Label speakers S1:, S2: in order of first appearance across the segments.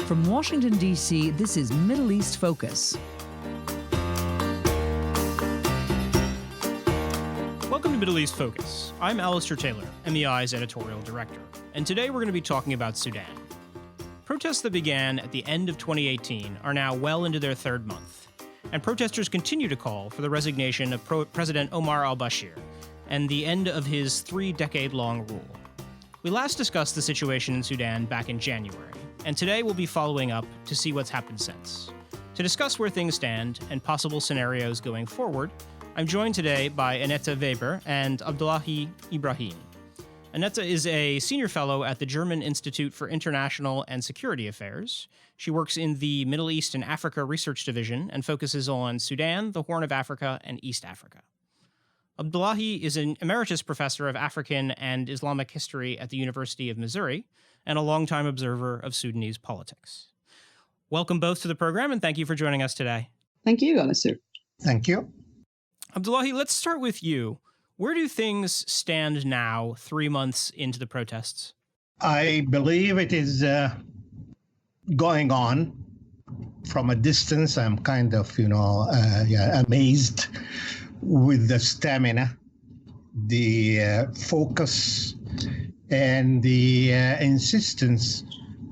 S1: From Washington, D.C., this is Middle East Focus.
S2: Welcome to Middle East Focus. I'm Alistair Taylor, MEI's editorial director, and today we're going to be talking about Sudan. Protests that began at the end of 2018 are now well into their third month, and protesters continue to call for the resignation of President Omar al-Bashir and the end of his 3-decade-long rule. We last discussed the situation in Sudan back in January, and today we'll be following up to see what's happened since. To discuss where things stand and possible scenarios going forward, I'm joined today by Annette Weber and Abdullahi Ibrahim. Annette is a senior fellow at the German Institute for International and Security Affairs. She works in the Middle East and Africa Research Division and focuses on Sudan, the Horn of Africa, and East Africa. Abdullahi is an emeritus professor of African and Islamic history at the University of Missouri and a longtime observer of Sudanese politics. Welcome both to the program, and thank you for joining us today.
S3: Thank you, Alistair.
S4: Thank you.
S2: Abdullahi, let's start with you. Where do things stand now, 3 months into the protests?
S4: I believe it is going on from a distance. I'm kind of, amazed with the stamina, the focus, and the insistence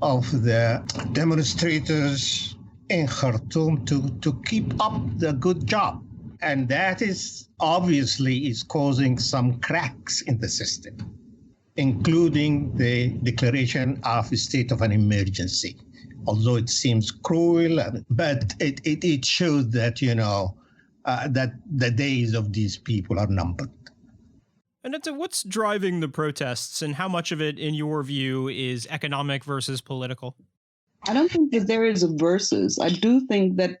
S4: of the demonstrators in Khartoum to keep up the good job. And that is obviously causing some cracks in the system, including the declaration of a state of an emergency. Although it seems cruel, but it shows that, that the days of these people are numbered.
S2: Annette, what's driving the protests, and how much of it, in your view, is economic versus political?
S3: I don't think that there is a versus. I do think that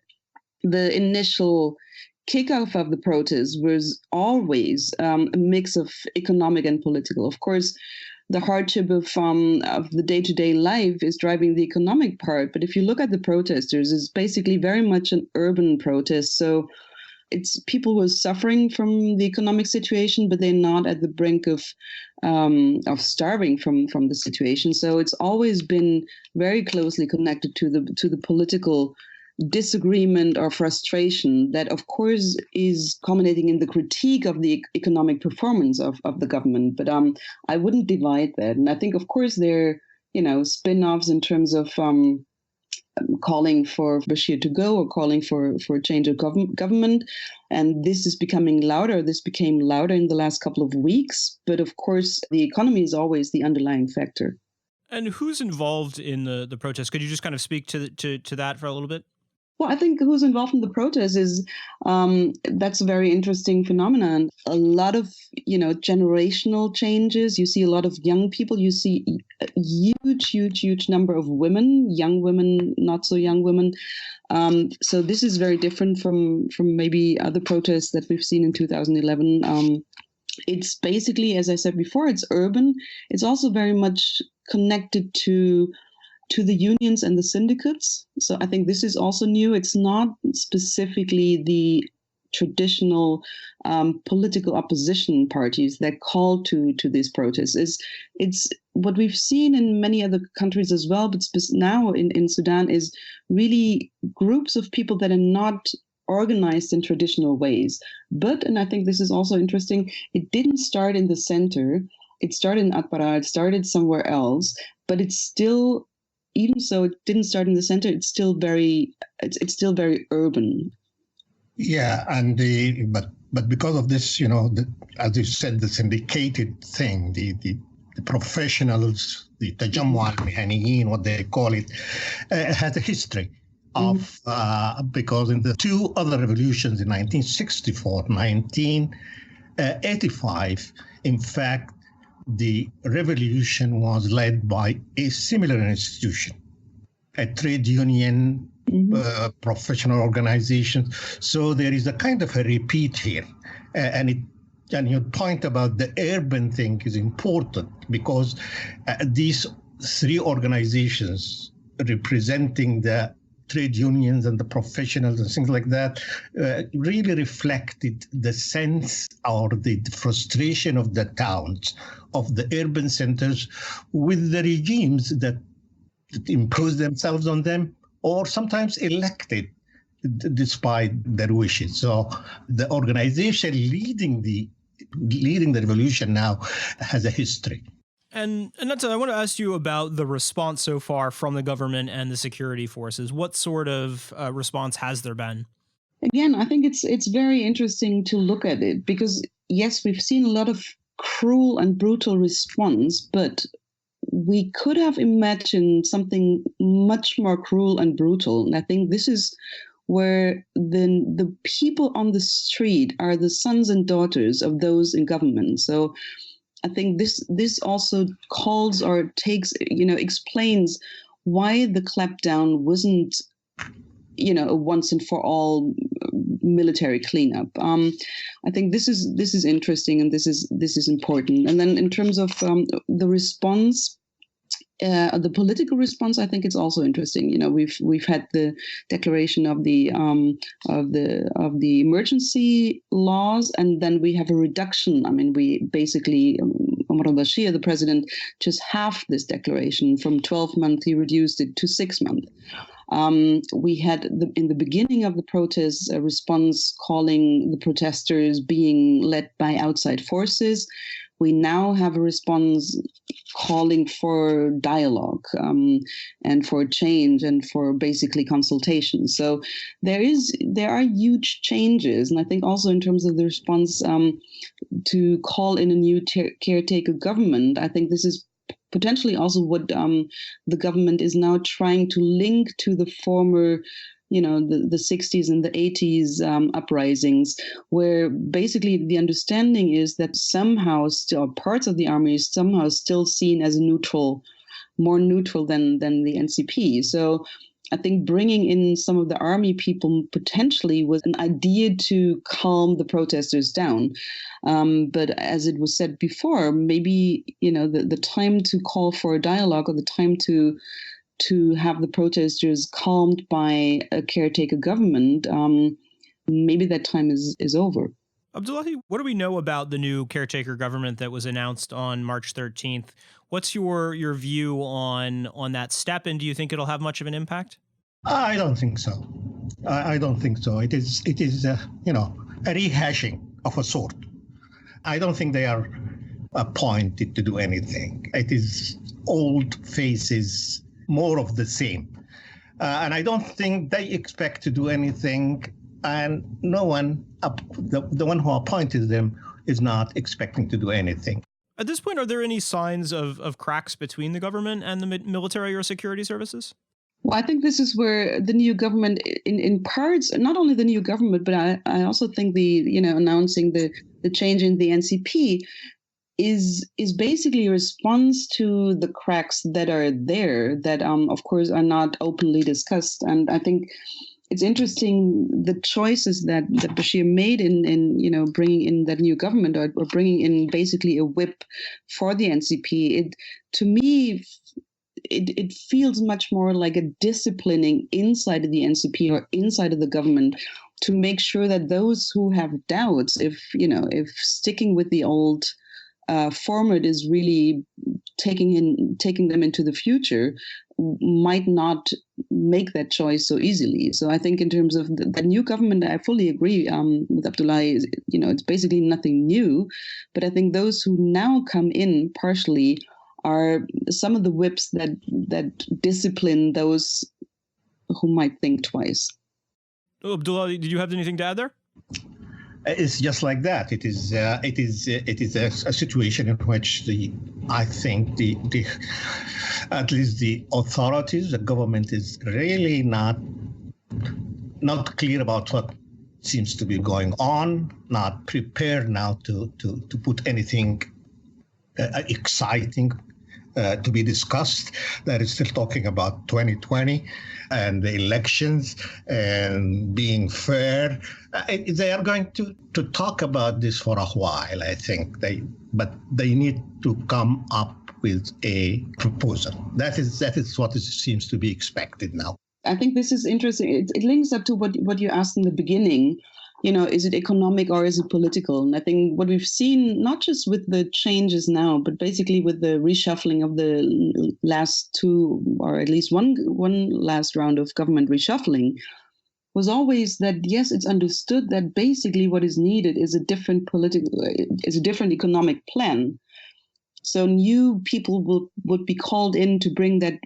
S3: the initial kickoff of the protest was always a mix of economic and political. Of course, the hardship of the day-to-day life is driving the economic part. But if you look at the protesters, it's basically very much an urban protest. So it's people who are suffering from the economic situation, but they're not at the brink of starving from the situation. So it's always been very closely connected to the political disagreement or frustration that, of course, is culminating in the critique of the economic performance of the government. But I wouldn't divide that. And I think, of course, there are, spin-offs in terms of calling for Bashir to go or calling for a change of government. And this is becoming louder. This became louder in the last couple of weeks. But of course, the economy is always the underlying factor.
S2: And who's involved in the protest? Could you just kind of speak to that for a little bit?
S3: Well, I think who's involved in the protest is that's a very interesting phenomenon. A lot of, generational changes. You see a lot of young people. You see a huge number of women, young women, not so young women. So this is very different from maybe other protests that we've seen in 2011. It's basically, as I said before, it's urban. It's also very much connected to the unions and the syndicates. So I think this is also new. It's not specifically the traditional political opposition parties that call to these protests. It's what we've seen in many other countries as well, but now in Sudan is really groups of people that are not organized in traditional ways. But, and I think this is also interesting, it didn't start in the center. It started in Atbara, it started somewhere else, but it's still, even so it didn't start in the center, it's still very urban.
S4: Yeah, and but because of this, as you said, the syndicated thing, the professionals, the tajammu al-mihaniyin, what they call it, has a history of because in the two other revolutions in 1964, 1985, in fact, the revolution was led by a similar institution, a trade union, professional organization. So there is a kind of a repeat here. And your point about the urban thing is important because these three organizations representing the trade unions and the professionals and things like that really reflected the sense or the frustration of the towns, of the urban centers with the regimes that impose themselves on them, or sometimes elected despite their wishes. So the organization leading the revolution now has a history.
S2: And Annette, I want to ask you about the response so far from the government and the security forces. What sort of response has there been?
S3: Again, I think it's very interesting to look at it because, yes, we've seen a lot of cruel and brutal response, but we could have imagined something much more cruel and brutal. And I think this is where the people on the street are the sons and daughters of those in government. So I think this also calls or takes, explains why the clampdown wasn't, a once and for all military cleanup. I think this is interesting and this is important. And then in terms of the response, the political response, I think it's also interesting. We've had the declaration of the emergency laws, and then we have a reduction. I mean, we basically Omar al-Bashir, the president, just halved this declaration from 12 months. He reduced it to 6 months. We had in the beginning of the protests a response calling the protesters being led by outside forces. We now have a response calling for dialogue and for change and for basically consultation. So there are huge changes, and I think also in terms of the response to call in a new caretaker government, I think this is potentially also what the government is now trying to link to the former, the 60s and the 80s uprisings, where basically the understanding is that somehow still parts of the army is somehow still seen as more neutral than the NCP. So I think bringing in some of the army people potentially was an idea to calm the protesters down. But as it was said before, maybe, the time to call for a dialogue or the time to have the protesters calmed by a caretaker government, maybe that time is over.
S2: Abdullahi, what do we know about the new caretaker government that was announced on March 13th? What's your view on that step, and do you think it'll have much of an impact?
S4: I don't think so. I don't think so. It is a rehashing of a sort. I don't think they are appointed to do anything. It is old faces, more of the same. And I don't think they expect to do anything. And no one, the one who appointed them, is not expecting to do anything.
S2: At this point, are there any signs of cracks between the government and the military or security services?
S3: Well, I think this is where the new government, in parts, not only the new government, but I also think announcing the change in the NCP is basically a response to the cracks that are there that, of course, are not openly discussed. And I think it's interesting the choices that Bashir made in bringing in that new government or bringing in basically a whip for the NCP. To me, it feels much more like a disciplining inside of the NCP or inside of the government to make sure that those who have doubts, if sticking with the old format is really taking them into the future, might not make that choice so easily. So I think in terms of the new government, I fully agree with Abdullahi. It's basically nothing new, but I think those who now come in partially are some of the whips that discipline those who might think twice.
S2: Abdullahi, did you have anything to add there?
S4: It's just like that. It is a situation in which I think at least the authorities, the government, is really not clear about what seems to be going on, not prepared now to put anything exciting to be discussed. That is still talking about 2020 and the elections and being fair. They are going to talk about this for a while, I think. But they need to come up with a proposal. That is what seems to be expected now.
S3: I think this is interesting. It links up to what you asked in the beginning. is it economic or is it political? And I think what we've seen, not just with the changes now, but basically with the reshuffling of the last two, or at least one last round of government reshuffling, was always that, yes, it's understood that basically what is needed is a different economic plan. So new people would be called in to bring that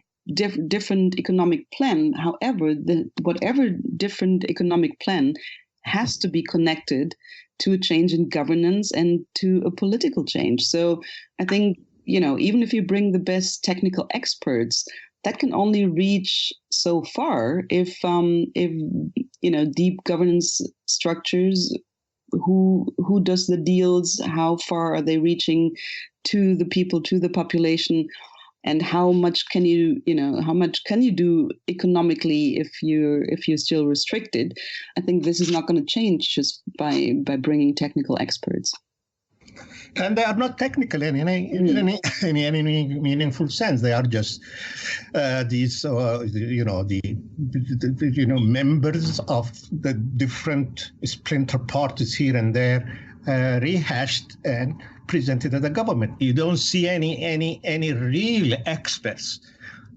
S3: different economic plan. However, whatever different economic plan has to be connected to a change in governance and to a political change. So I think, even if you bring the best technical experts, that can only reach so far if deep governance structures, who does the deals, how far are they reaching to the people, to the population, and how much can you do economically if you're still restricted. I think this is not going to change just by bringing technical experts.
S4: And they are not technical in any meaningful sense. They are just these, members of the different splinter parties here and there, rehashed and presented to the government. You don't see any real experts,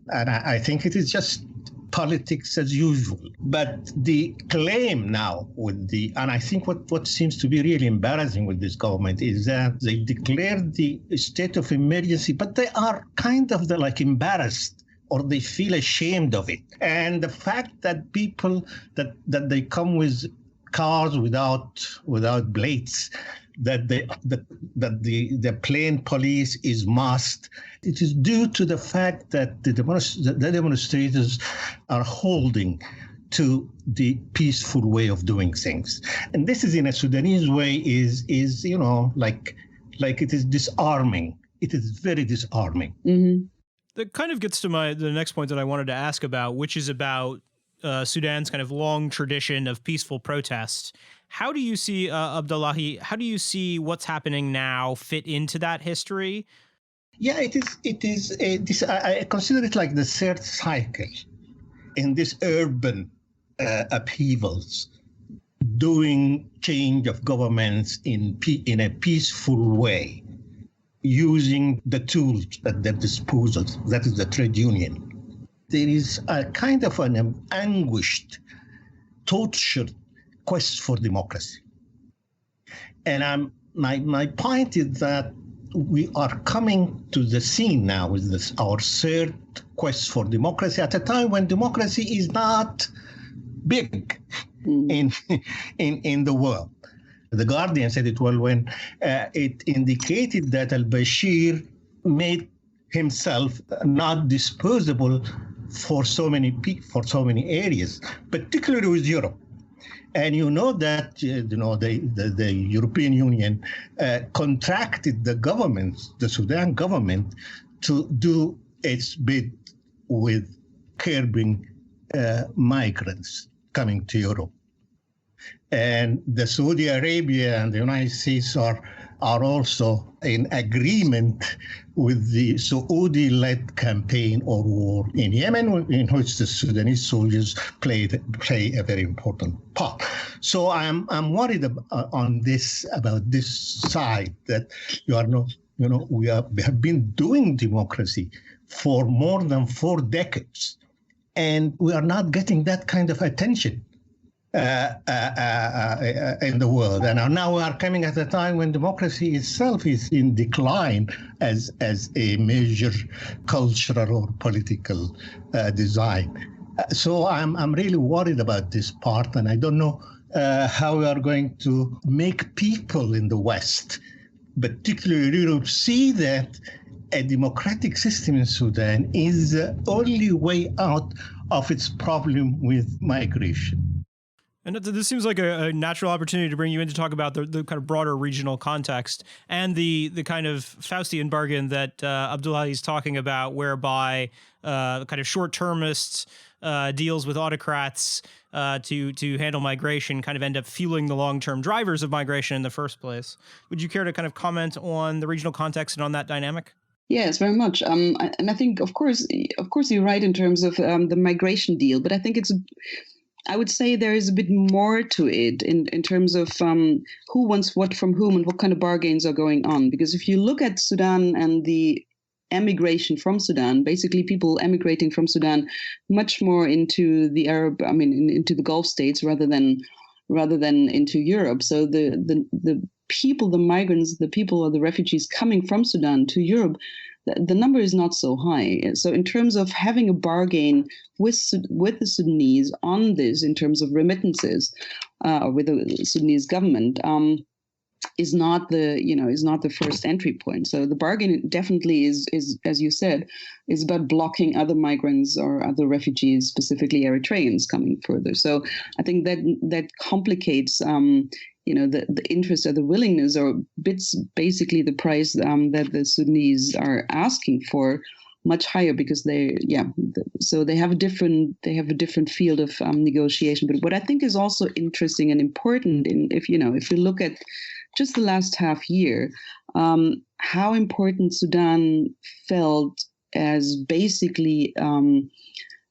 S4: and I think it is just politics as usual. But the claim now and I think what seems to be really embarrassing with this government is that they declared the state of emergency, but they are kind of embarrassed, or they feel ashamed of it. And the fact that people that they come with cars without blades, that the plain police is masked, it is due to the fact that the demonstrators are holding to the peaceful way of doing things. And this is, in a Sudanese way, is like it is disarming. It is very disarming.
S3: Mm-hmm.
S2: That kind of gets to the next point that I wanted to ask about, which is about Sudan's kind of long tradition of peaceful protest. How do you see, Abdullahi, how do you see what's happening now fit into that history?
S4: Yeah, it is. I consider it like the third cycle in this urban upheavals, doing change of governments in a peaceful way, using the tools at their disposal, that is the trade union. There is a kind of an anguished, tortured quest for democracy. And my point is that we are coming to the scene now with our third quest for democracy at a time when democracy is not big in the world. The Guardian said it well when it indicated that al-Bashir made himself not disposable for so many areas, particularly with Europe. And you know that the European Union contracted the Sudan government, to do its bit with curbing migrants coming to Europe. And the Saudi Arabia and the United States are also in agreement with the Saudi-led campaign or war in Yemen, in which the Sudanese soldiers play a very important part. So I'm worried about this side, that we have been doing democracy for more than 4 decades, and we are not getting that kind of attention in the world. And now we are coming at a time when democracy itself is in decline as a major cultural or political design. So I'm really worried about this part, and I don't know how we are going to make people in the West, particularly Europe, see that a democratic system in Sudan is the only way out of its problem with migration.
S2: And this seems like a natural opportunity to bring you in to talk about the kind of broader regional context and the kind of Faustian bargain that Abdullahi is talking about, whereby kind of short-termist deals with autocrats to handle migration kind of end up fueling the long-term drivers of migration in the first place. Would you care to kind of comment on the regional context and on that dynamic?
S3: Yes, very much. And I think, of course, you're right in terms of the migration deal, but I think it's I would say there is a bit more to it in terms of who wants what from whom and what kind of bargains are going on. Because if you look at Sudan and the emigration from Sudan, basically people emigrating from Sudan much more into the into the Gulf states rather than into Europe. So the people, the migrants, the people or the refugees coming from Sudan to Europe, the number is not so high. So in terms of having a bargain with the Sudanese on this, in terms of remittances, with the Sudanese government, is not the first entry point. So the bargain definitely is, as you said, is about blocking other migrants or other refugees, specifically Eritreans, coming further. So I think that complicates the interest or the willingness, or bits basically the price that the Sudanese are asking for much higher, because they have a different field of negotiation. But what I think is also interesting and important, if you look at just the last half year, how important Sudan felt as basically,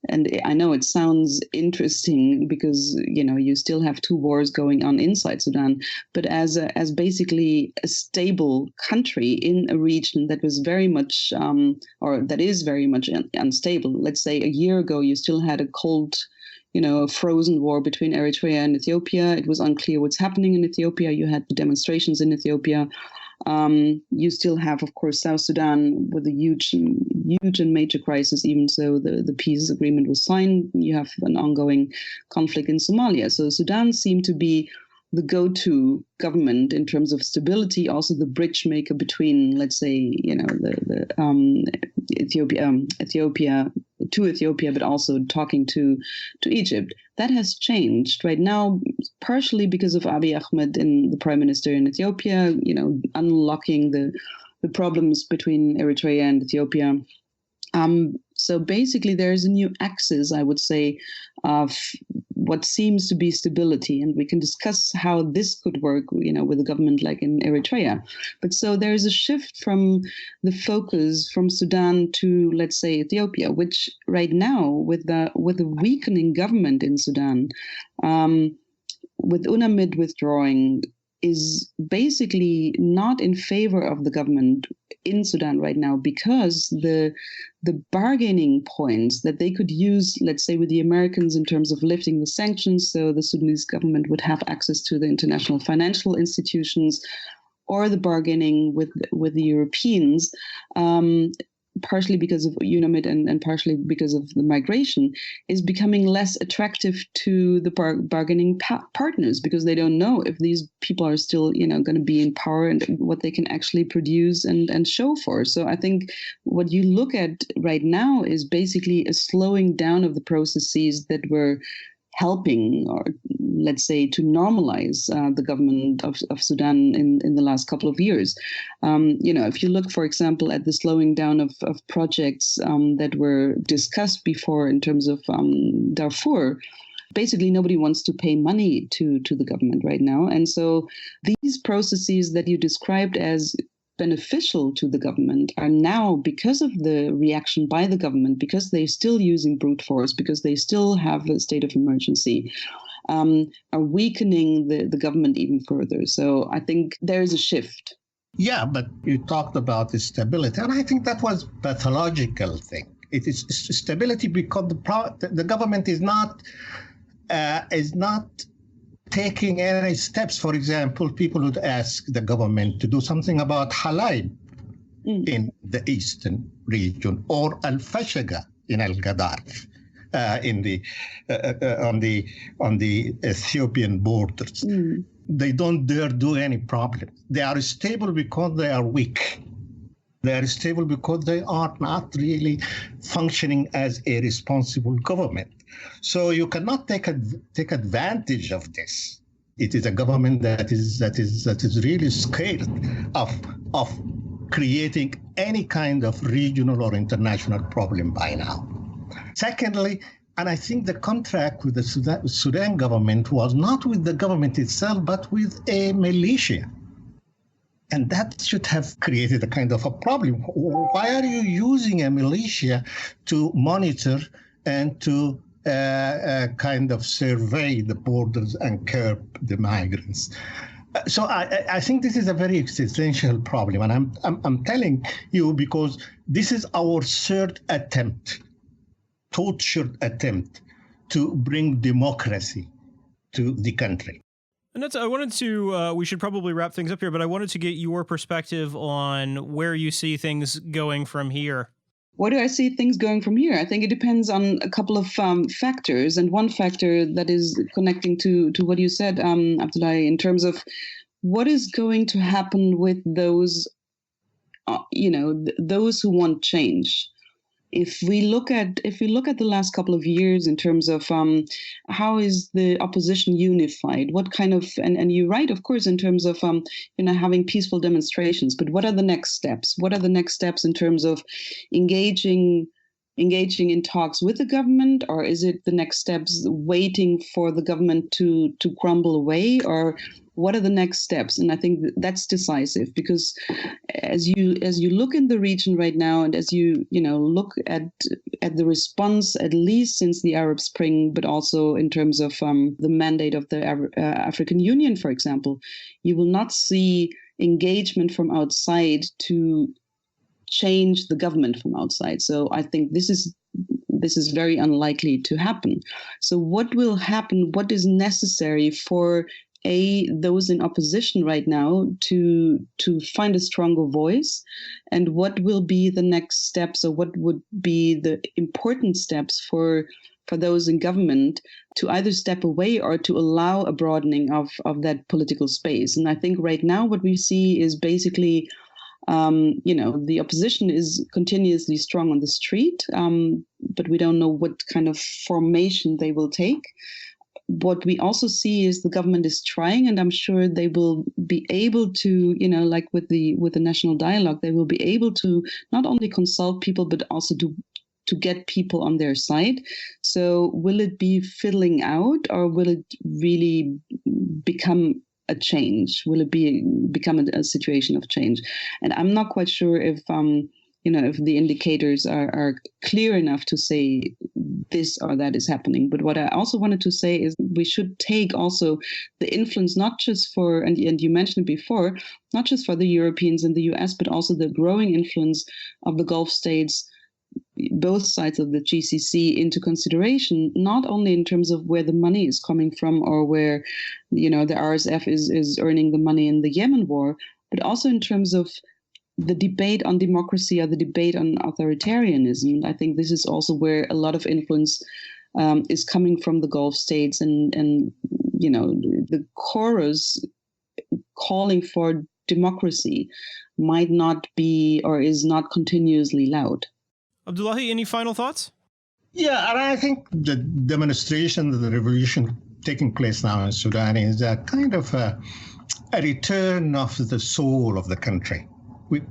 S3: and I know it sounds interesting because you still have two wars going on inside Sudan, but as basically a stable country in a region that was very much or that is very much unstable. Let's say a year ago, you still had a cold, a frozen war between Eritrea and Ethiopia. It was unclear what's happening in Ethiopia. You had the demonstrations in Ethiopia. You still have, of course, South Sudan with a huge and major crisis, even so the peace agreement was signed. You have an ongoing conflict in Somalia. So Sudan seemed to be the go-to government in terms of stability, also the bridge maker between, let's say, Ethiopia to Ethiopia, but also talking to Egypt. That has changed right now, partially because of Abiy Ahmed and the prime minister in Ethiopia, unlocking the problems between Eritrea and Ethiopia. So basically, there is a new axis, I would say, of what seems to be stability, and we can discuss how this could work, with a government like in Eritrea. But so there is a shift from the focus from Sudan to, let's say, Ethiopia, which right now, with the weakening government in Sudan, with UNAMID withdrawing, is basically not in favor of the government in Sudan right now, because the bargaining points that they could use, let's say, with the Americans in terms of lifting the sanctions, so the Sudanese government would have access to the international financial institutions, or the bargaining with the Europeans, partially because of UNAMID and partially because of the migration, is becoming less attractive to the bargaining partners, because they don't know if these people are still, going to be in power and what they can actually produce and show for. So I think what you look at right now is basically a slowing down of the processes that were helping, or let's say, to normalize the government of Sudan in the last couple of years. If you look, for example, at the slowing down of projects that were discussed before in terms of Darfur, basically nobody wants to pay money to the government right now. And so these processes that you described as beneficial to the government are now, because of the reaction by the government, because they're still using brute force, because they still have a state of emergency, are weakening the government even further. So I think there is a shift.
S4: Yeah, but you talked about the stability, and I think that was pathological thing. It is stability because the government is not taking any steps. For example, people would ask the government to do something about Halab in the eastern region, or Al-Fashaga in Al-Gadaref, on the Ethiopian borders. They don't dare do any problem. They are stable because they are weak. They are stable because they are not really functioning as a responsible government. So you cannot take advantage of this. It is a government that is really scared of creating any kind of regional or international problem by now. Secondly, and I think the contract with the Sudan government was not with the government itself, but with a militia. And that should have created a kind of a problem. Why are you using a militia to monitor and to kind of survey the borders and curb the migrants. So I think this is a very existential problem, and I'm telling you because this is our third attempt, tortured attempt, to bring democracy to the country.
S2: Annette, I wanted to, we should probably wrap things up here, but I wanted to get your perspective on where you see things going from here.
S3: Where do I see things going from here? I think it depends on a couple of factors. And one factor that is connecting to what you said, Abdullahi, in terms of what is going to happen with those, those who want change. If we look at the last couple of years in terms of how is the opposition unified, what kind of and you're right, of course, in terms of having peaceful demonstrations, but what are the next steps? What are the next steps in terms of engaging in talks with the government, or is it the next steps waiting for the government to crumble away, or what are the next steps? And I think that's decisive, because as you look in the region right now, and as you look at the response, at least since the Arab Spring, but also in terms of the mandate of the African Union, for example, you will not see engagement from outside to change the government from outside. So I think this is very unlikely to happen. So what will happen? What is necessary for those in opposition right now to find a stronger voice, and what will be the next steps, or what would be the important steps for those in government to either step away or to allow a broadening of that political space? And I think right now what we see is basically the opposition is continuously strong on the street, but we don't know what kind of formation they will take. What we also see is the government is trying, and I'm sure they will be able to, like with the national dialogue, they will be able to not only consult people, but also to get people on their side. So will it be fiddling out, or will it really become a change? Will it become a situation of change? And I'm not quite sure if the indicators are clear enough to say this or that is happening. But what I also wanted to say is we should take also the influence, not just for, and you mentioned it before, not just for the Europeans and the US, but also the growing influence of the Gulf states, both sides of the GCC, into consideration, not only in terms of where the money is coming from, or where, the RSF is earning the money in the Yemen war, but also in terms of the debate on democracy or the debate on authoritarianism. I think this is also where a lot of influence is coming from the Gulf states, and the chorus calling for democracy might not be, or is not continuously loud.
S2: Abdullahi, any final thoughts?
S4: Yeah, and I think the demonstration, the revolution taking place now in Sudan is a kind of a return of the soul of the country. We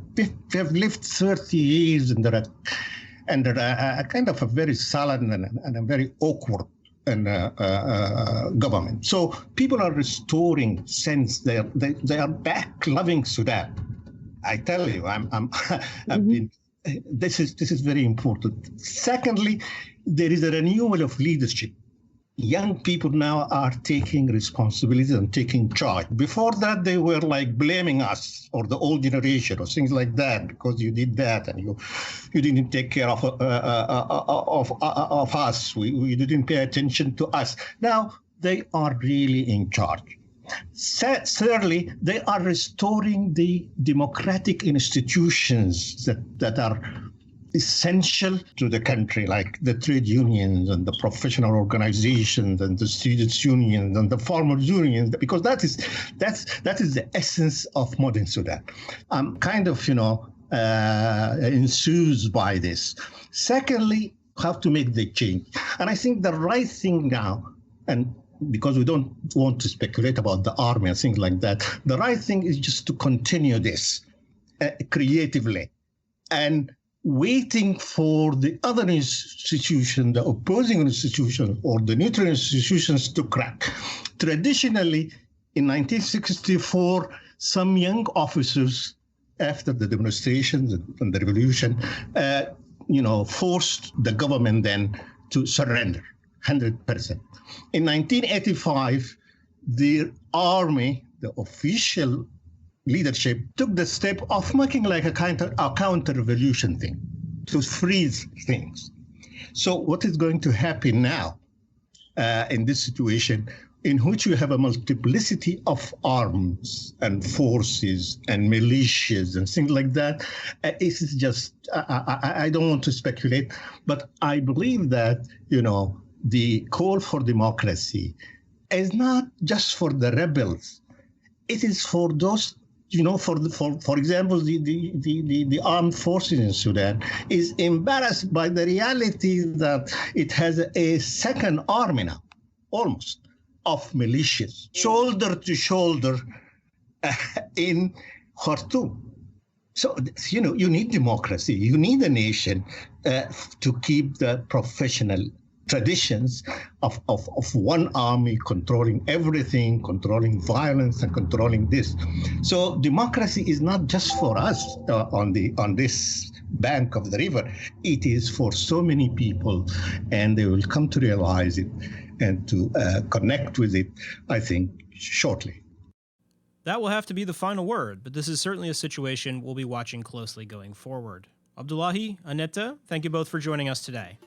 S4: have lived 30 years under a kind of a very sullen and a very awkward government. So people are restoring sense. They are back loving Sudan. I tell you, I've been. This is very important. Secondly, there is a renewal of leadership. Young people now are taking responsibility and taking charge. Before that, they were like blaming us or the old generation or things like that, because you did that and you didn't take care of us. We didn't pay attention to us. Now they are really in charge. Thirdly, they are restoring the democratic institutions that are essential to the country, like the trade unions and the professional organizations and the students' unions and the farmers' unions, because that is the essence of modern Sudan. I'm kind of enthused by this. Secondly, how to make the change, and I think the right thing now, and because we don't want to speculate about the army and things like that, the right thing is just to continue this creatively and waiting for the other institution, the opposing institution or the neutral institutions to crack. Traditionally, in 1964, some young officers, after the demonstrations and the revolution, forced the government then to surrender. 100%. In 1985, the army, the official leadership, took the step of making like a counter-revolution thing to freeze things. So what is going to happen now in this situation in which you have a multiplicity of arms and forces and militias and things like that? It is just, I don't want to speculate, but I believe that, the call for democracy is not just for the rebels. It is for those, for example, the armed forces in Sudan is embarrassed by the reality that it has a second army now, almost, of militias, shoulder to shoulder in Khartoum. So, you need democracy. You need a nation to keep the professional traditions of one army controlling everything, controlling violence and controlling this. So democracy is not just for us on this bank of the river. It is for so many people, and they will come to realize it and to connect with it, I think, shortly.
S2: That will have to be the final word, but this is certainly a situation we'll be watching closely going forward. Abdullahi, Annette, thank you both for joining us today.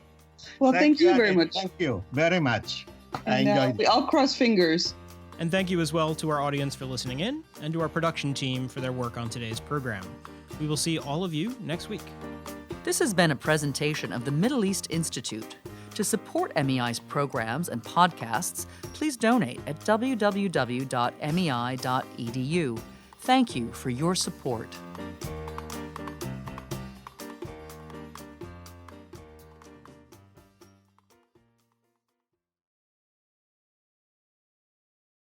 S3: Well, thank you very much.
S4: Thank you very much.
S3: And,
S4: I enjoyed it.
S3: I'll cross fingers.
S2: And thank you as well to our audience for listening in, and to our production team for their work on today's program. We will see all of you next week.
S1: This has been a presentation of the Middle East Institute. To support MEI's programs and podcasts, please donate at www.mei.edu. Thank you for your support.